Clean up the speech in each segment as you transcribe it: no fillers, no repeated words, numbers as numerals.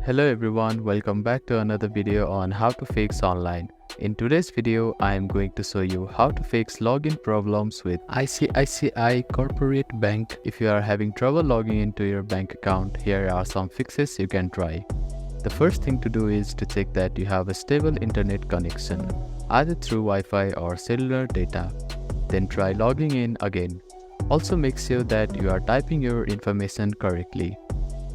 Hello everyone, welcome back to another video on how to fix online. In today's video, I am going to show you how to fix login problems with ICICI Corporate Bank. If you are having trouble logging into your bank account, here are some fixes you can try. The first thing to do is to check that you have a stable internet connection, either through Wi-Fi or cellular data. Then try logging in again. Also make sure that you are typing your information correctly.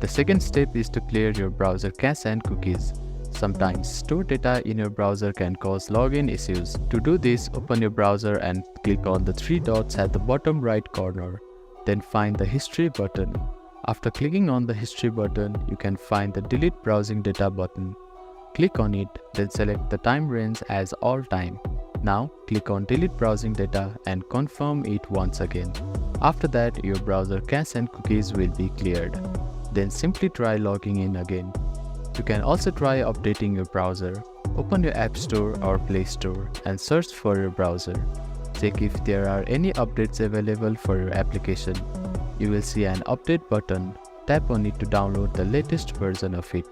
The second step is to clear your browser cache and cookies. Sometimes stored data in your browser can cause login issues. To do this, open your browser and click on the three dots at the bottom right corner. Then find the History button. After clicking on the History button, you can find the Delete Browsing Data button. Click on it, then select the time range as all time. Now, click on Delete Browsing Data and confirm it once again. After that, your browser cache and cookies will be cleared. Then simply try logging in again. You can also try updating your browser. Open your App Store or Play Store and search for your browser. Check if there are any updates available for your application. You will see an update button. Tap on it to download the latest version of it.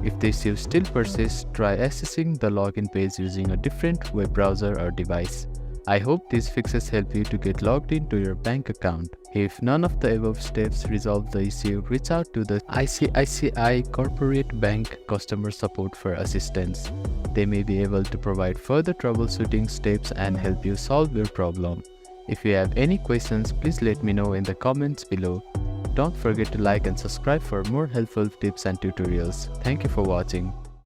If the issue still persists, try accessing the login page using a different web browser or device. I hope these fixes help you to get logged into your bank account. If none of the above steps resolve the issue, reach out to the ICICI Corporate Bank customer support for assistance. They may be able to provide further troubleshooting steps and help you solve your problem. If you have any questions, please let me know in the comments below. Don't forget to like and subscribe for more helpful tips and tutorials. Thank you for watching.